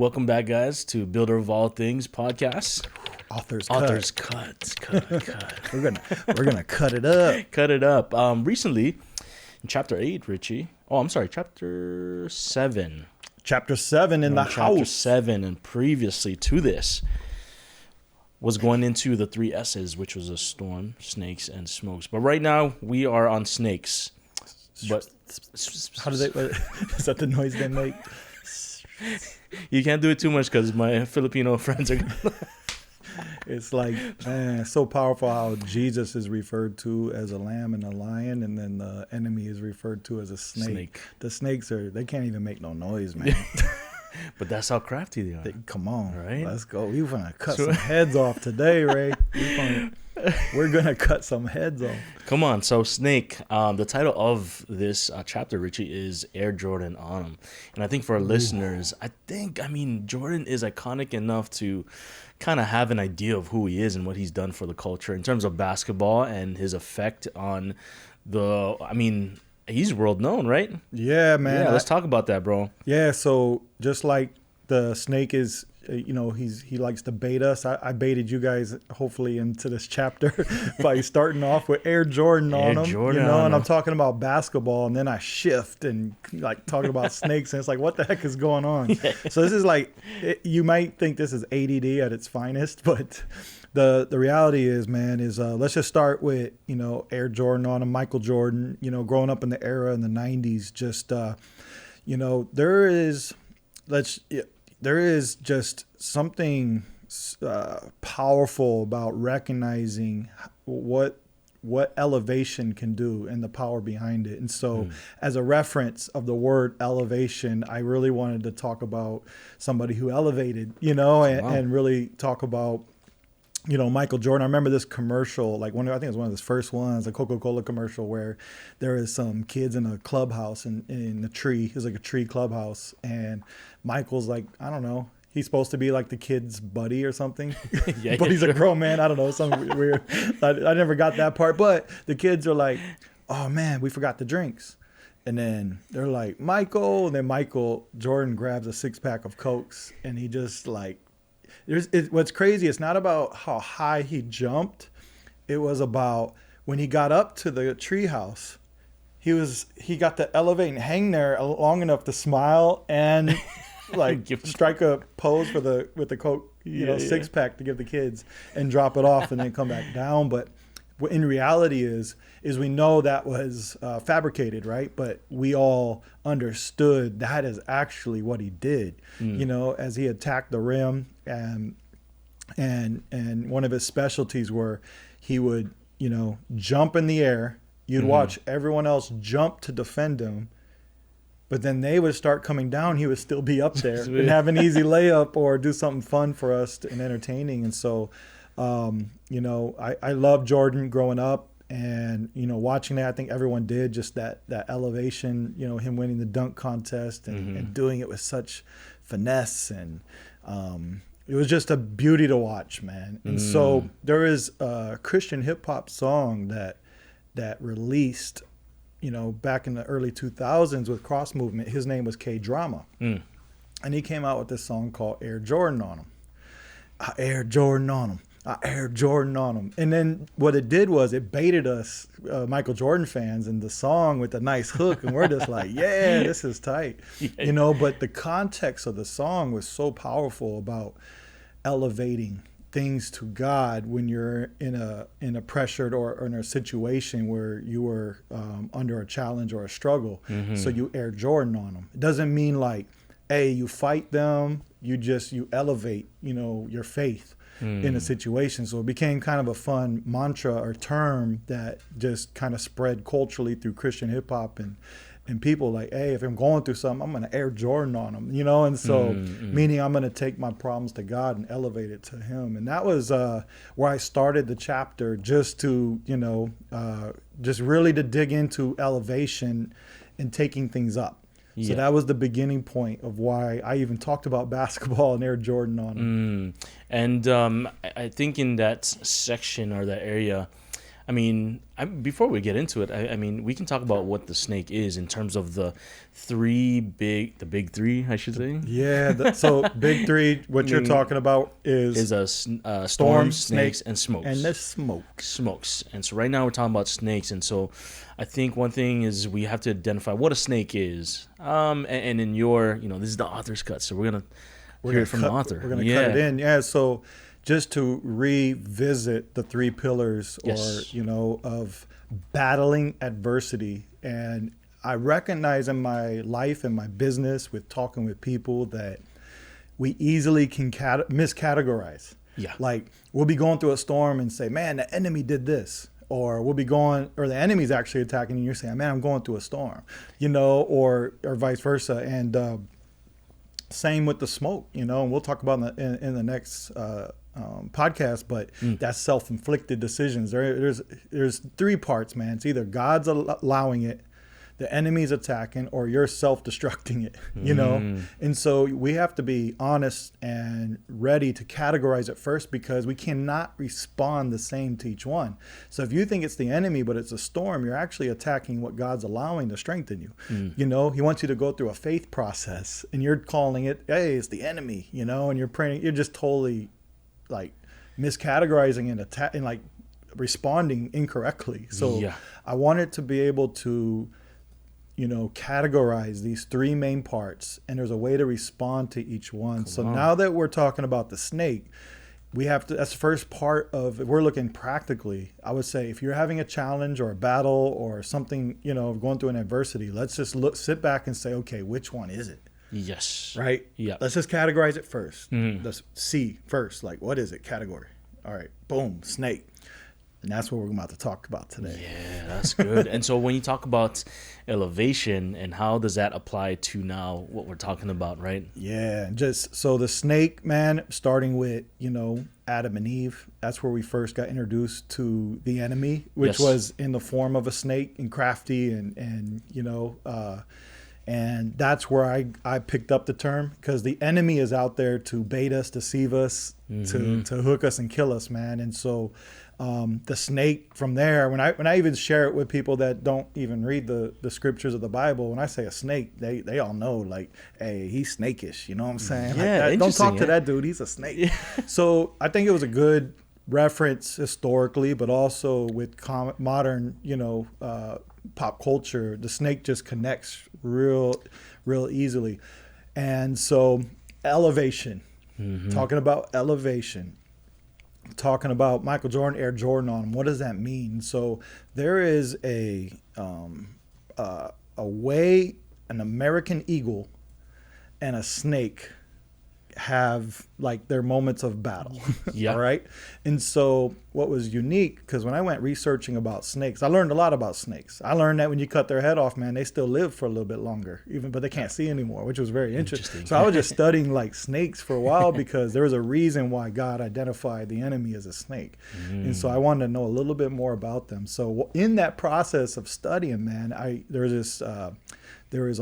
welcome back, guys, to Builder of All Things podcast. Author's cut. We're gonna cut it up. Cut it up. Recently, in chapter 8, Richie. Oh, I'm sorry, chapter 7. Chapter 7 in the house. Chapter 7, and previously to this, was going into the 3 S's, which was a storm, snakes, and smokes. But right now, we are on snakes. But how do they? Is that the noise they make? You can't do it too much because my Filipino friends are gonna... It's like, man, it's so powerful how Jesus is referred to as a lamb and a lion, and then the enemy is referred to as a snake. The snakes they can't even make no noise, man. But that's how crafty they are. Come on, right? Let's go. We're gonna cut some heads off today, Ray. We're gonna cut some heads off. Come on. So snake, the title of this chapter, Richie, is Air Jordan on him. And I think for our listeners, Jordan is iconic enough to kind of have an idea of who he is and what he's done for the culture in terms of basketball and his effect on he's world known, right? Yeah, man. Yeah, let's talk about that, bro. Yeah, so just like the snake is, he likes to bait us. I baited you guys hopefully into this chapter by starting off with Air Jordan on them. And I'm talking about basketball, and then I shift and like talking about snakes, and it's like, what the heck is going on? Yeah. So this is like, you might think this is ADD at its finest, but the reality is, man, let's just start with, Air Jordan on him, Michael Jordan, growing up in the era in the 90s, just, there is just something powerful about recognizing what elevation can do and the power behind it. And so as a reference of the word elevation, I really wanted to talk about somebody who elevated, and really talk about, Michael Jordan. I remember this commercial, I think it was one of his first ones, a Coca-Cola commercial where there is some kids in a clubhouse in the tree. It was like a tree clubhouse. And Michael's like, I don't know, he's supposed to be like the kid's buddy or something. But he's a grown man. I don't know, something weird. I never got that part. But the kids are like, oh man, we forgot the drinks. And then they're like, Michael. And then Michael Jordan grabs a 6-pack of Cokes, and he just like, what's crazy, it's not about how high he jumped. It was about when he got up to the treehouse, he got to elevate and hang there long enough to smile and like strike a pose with the Coke, 6-pack to give the kids and drop it off and then come back down. But what in reality is we know that was fabricated, right? But we all understood that is actually what he did, as he attacked the rim. And one of his specialties were he would, jump in the air. You'd watch everyone else jump to defend him, but then they would start coming down. He would still be up there and have an easy layup or do something fun for us and entertaining. And so, I loved Jordan growing up, and, watching that, I think everyone did, just that elevation, him winning the dunk contest and doing it with such finesse. And, it was just a beauty to watch, man. And so there is a Christian hip hop song that released, back in the early 2000s with Cross Movement. His name was K-Drama. And he came out with this song called Air Jordan on him. I Air Jordan on him. I Air Jordan on him. And then what it did was it baited us, Michael Jordan fans, in the song with a nice hook. And we're just like, yeah, this is tight. But the context of the song was so powerful about elevating things to God when you're in a pressured or in a situation where you were under a challenge or a struggle. So you Air Jordan on them. It doesn't mean like, hey, you fight them. You elevate, your faith in a situation. So it became kind of a fun mantra or term that just kind of spread culturally through Christian hip hop and people like, hey, if I'm going through something, I'm going to Air Jordan on them, and so meaning I'm going to take my problems to God and elevate it to him. And that was where I started the chapter, just to, just really to dig into elevation and taking things up. Yeah. So that was the beginning point of why I even talked about basketball and Air Jordan on him. And I think in that section or that area, I mean, before we get into it, I mean, we can talk about what the snake is in terms of the big three, I should say. Yeah. So big three, what you're talking about is storms, snakes, and smokes. And the smoke. Smokes. And so right now we're talking about snakes. And so I think one thing is we have to identify what a snake is. And in your, this is the author's cut. So we're going to hear it from the author. We're going to cut it in. Yeah. So just to revisit the three pillars of battling adversity. And I recognize in my life and my business with talking with people that we easily can miscategorize. Yeah. Like we'll be going through a storm and say, man, the enemy did this. Or the enemy's actually attacking you. You're saying, man, I'm going through a storm, or vice versa. And same with the smoke, and we'll talk about in the next podcast, but that's self-inflicted decisions. There's three parts, man. It's either God's allowing it, the enemy's attacking, or you're self-destructing it, And so we have to be honest and ready to categorize it first, because we cannot respond the same to each one. So if you think it's the enemy, but it's a storm, you're actually attacking what God's allowing to strengthen you. He wants you to go through a faith process, and you're calling it, hey, it's the enemy, and you're praying. You're just totally like miscategorizing and like responding incorrectly. So I wanted to be able to categorize these three main parts, and there's a way to respond to each one. Now that we're talking about the snake, we have to, that's the first part of, if we're looking practically, I would say if you're having a challenge or a battle or something, going through an adversity, let's just sit back and say, okay, which one is it? Yes. Right? Yeah. Let's just categorize it first. Let's see first, like, what is it? Category. All right. Boom. Snake. And that's what we're about to talk about today. Yeah, that's good. And so when you talk about elevation, and how does that apply to now what we're talking about, right? Yeah, just so the snake, man, starting with, Adam and Eve, that's where we first got introduced to the enemy, which was in the form of a snake and crafty and that's where I picked up the term, because the enemy is out there to bait us, deceive us, to hook us and kill us, man. And so the snake from there, when I even share it with people that don't even read the scriptures of the Bible, when I say a snake, they all know, like, hey, he's snakish, you know what I'm saying? Yeah, like, don't talk to that dude, he's a snake. Yeah. So I think it was a good reference historically, but also with modern, pop culture. The snake just connects real easily. And so elevation, talking about elevation, talking about Michael Jordan, Air Jordan on him. What does that mean? So there is a way an American eagle and a snake have like their moments of battle. Yeah. All right. And so what was unique, because when I went researching about snakes, I learned a lot about snakes. I learned that when you cut their head off, man, they still live for a little bit longer, but they can't see anymore, which was very interesting. So I was just studying like snakes for a while, because there was a reason why God identified the enemy as a snake. And so I wanted to know a little bit more about them. So in that process of studying, man, there is a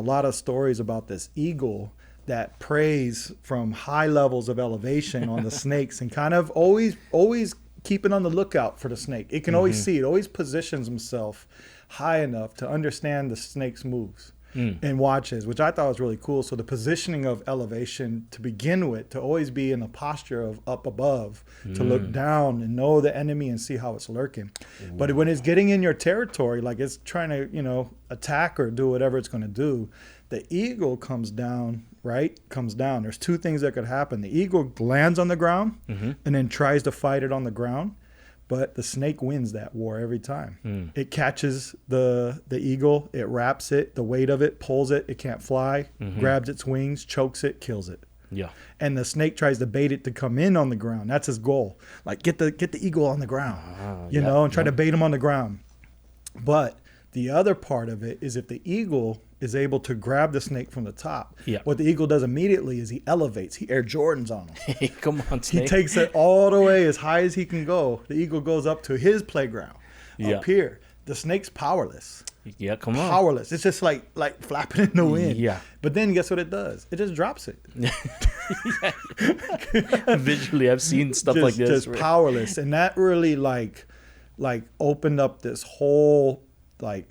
lot of stories about this eagle that preys from high levels of elevation on the snakes, and kind of always keeping on the lookout for the snake. It can always see, it always positions himself high enough to understand the snake's moves and watches, which I thought was really cool. So the positioning of elevation to begin with, to always be in a posture of up above, to look down and know the enemy and see how it's lurking. But when it's getting in your territory, like it's trying to, attack or do whatever it's going to do, the eagle comes down. There's two things that could happen. The eagle lands on the ground and then tries to fight it on the ground, but the snake wins that war every time. It catches the eagle, it wraps it, the weight of it pulls it, it can't fly, grabs its wings, chokes it, kills it. Yeah. And the snake tries to bait it to come in on the ground. That's his goal. Like get the eagle on the ground, and try to bait him on the ground. But the other part of it is, if the eagle is able to grab the snake from the top, what the eagle does immediately is he elevates. He Air Jordans on him. Hey, come on, snake. He takes it all the way as high as he can go. The eagle goes up to his playground up here. The snake's powerless. Yeah, come on. Powerless. It's just like flapping in the wind. Yeah. But then guess what it does? It just drops it. Visually, I've seen stuff like this. Just powerless. And that really like opened up this whole like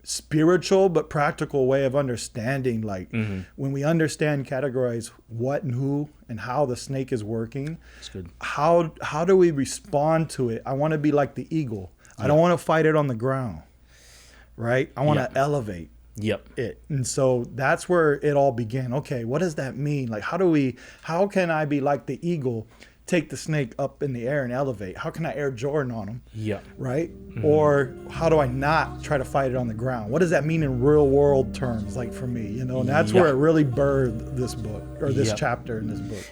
spiritual but practical way of understanding, like when we understand, categorize what and who and how the snake is working. That's good. How do we respond to it? I want to be like the eagle. I don't want to fight it on the ground, right? I want to elevate it. And so that's where it all began. Okay, what does that mean? Like, how can I be like the eagle, take the snake up in the air and elevate? How can I Air Jordan on him? Right? Or how do I not try to fight it on the ground? What does that mean in real world terms, like for me, you know? And that's where it really birthed this book, or this chapter in this book.